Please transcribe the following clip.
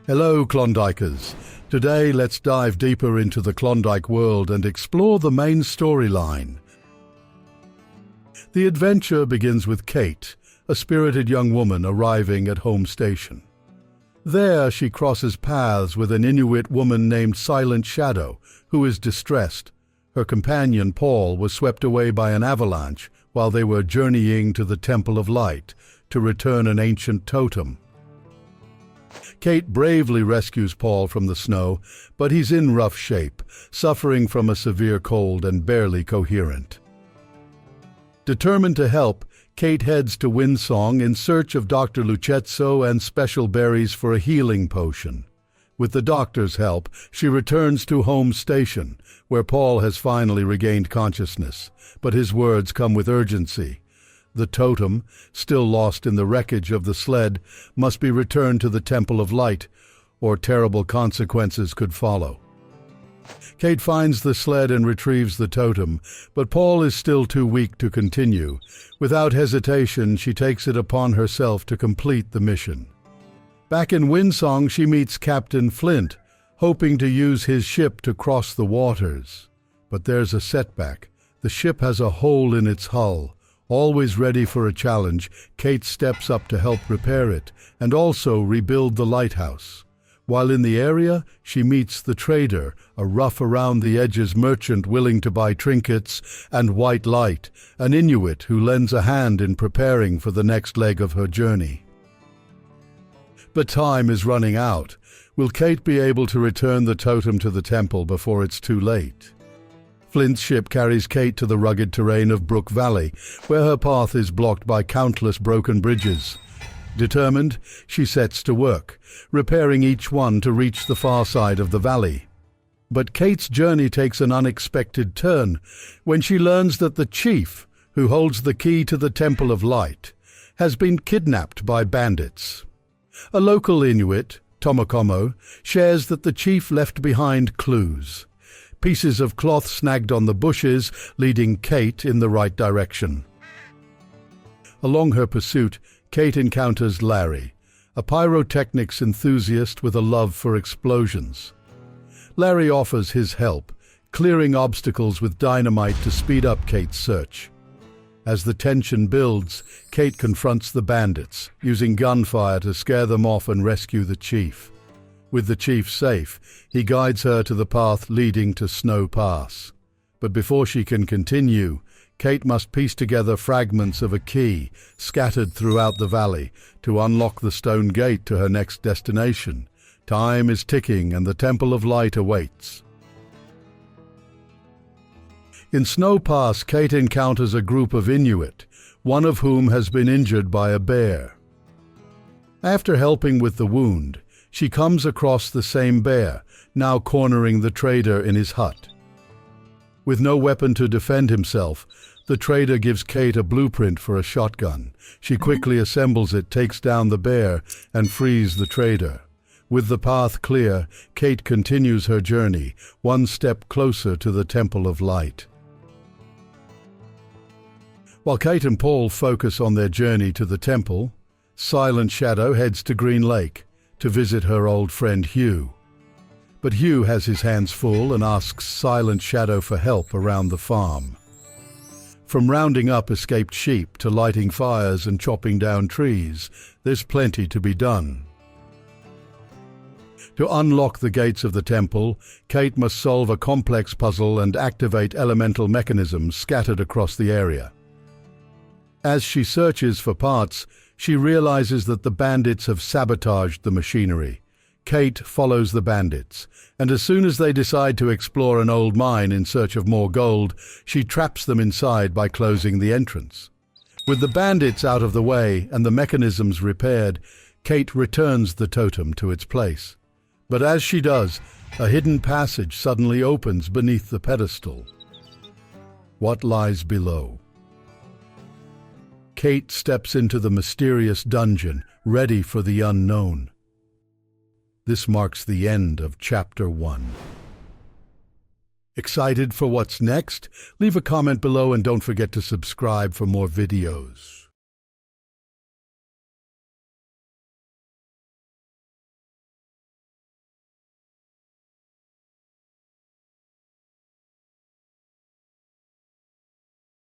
Hello, Klondikers. Today, let's dive deeper into the Klondike world and explore the main storyline. The adventure begins with Kate, a spirited young woman arriving at home station. There, she crosses paths with an Inuit woman named Silent Shadow, who is distressed. Her companion, Paul, was swept away by an avalanche while they were journeying to the Temple of Light to return an ancient totem. Kate bravely rescues Paul from the snow, but he's in rough shape, suffering from a severe cold and barely coherent. Determined to help, Kate heads to Windsong in search of Dr. Luchetzo and special berries for a healing potion. With the doctor's help, she returns to home station, where Paul has finally regained consciousness, but his words come with urgency. The totem, still lost in the wreckage of the sled, must be returned to the Temple of Light, or terrible consequences could follow. Kate finds the sled and retrieves the totem, but Paul is still too weak to continue. Without hesitation, she takes it upon herself to complete the mission. Back in Windsong, she meets Captain Flint, hoping to use his ship to cross the waters. But there's a setback. The ship has a hole in its hull. Always ready for a challenge, Kate steps up to help repair it and also rebuild the lighthouse. While in the area, she meets the trader, a rough-around-the-edges merchant willing to buy trinkets and white light, an Inuit who lends a hand in preparing for the next leg of her journey. But time is running out. Will Kate be able to return the totem to the temple before it's too late? Flint's ship carries Kate to the rugged terrain of Brook Valley, where her path is blocked by countless broken bridges. Determined, she sets to work, repairing each one to reach the far side of the valley. But Kate's journey takes an unexpected turn when she learns that the chief, who holds the key to the Temple of Light, has been kidnapped by bandits. A local Inuit, Tomokomo, shares that the chief left behind clues. Pieces of cloth snagged on the bushes, leading Kate in the right direction. Along her pursuit, Kate encounters Larry, a pyrotechnics enthusiast with a love for explosions. Larry offers his help, clearing obstacles with dynamite to speed up Kate's search. As the tension builds, Kate confronts the bandits, using gunfire to scare them off and rescue the chief. With the chief safe, he guides her to the path leading to Snow Pass. But before she can continue, Kate must piece together fragments of a key scattered throughout the valley to unlock the stone gate to her next destination. Time is ticking and the Temple of Light awaits. In Snow Pass, Kate encounters a group of Inuit, one of whom has been injured by a bear. After helping with the wound, she comes across the same bear, now cornering the trader in his hut. With no weapon to defend himself, the trader gives Kate a blueprint for a shotgun. She quickly assembles it, takes down the bear, and frees the trader. With the path clear, Kate continues her journey, one step closer to the Temple of Light. While Kate and Paul focus on their journey to the temple, Silent Shadow heads to Green Lake to visit her old friend Hugh. But Hugh has his hands full and asks Silent Shadow for help around the farm. From rounding up escaped sheep to lighting fires and chopping down trees, there's plenty to be done. To unlock the gates of the temple, Kate must solve a complex puzzle and activate elemental mechanisms scattered across the area. As she searches for parts, she realizes that the bandits have sabotaged the machinery. Kate follows the bandits, and as soon as they decide to explore an old mine in search of more gold, she traps them inside by closing the entrance. With the bandits out of the way and the mechanisms repaired, Kate returns the totem to its place. But as she does, a hidden passage suddenly opens beneath the pedestal. What lies below? Kate steps into the mysterious dungeon, ready for the unknown. This marks the end of Chapter 1. Excited for what's next? Leave a comment below and don't forget to subscribe for more videos.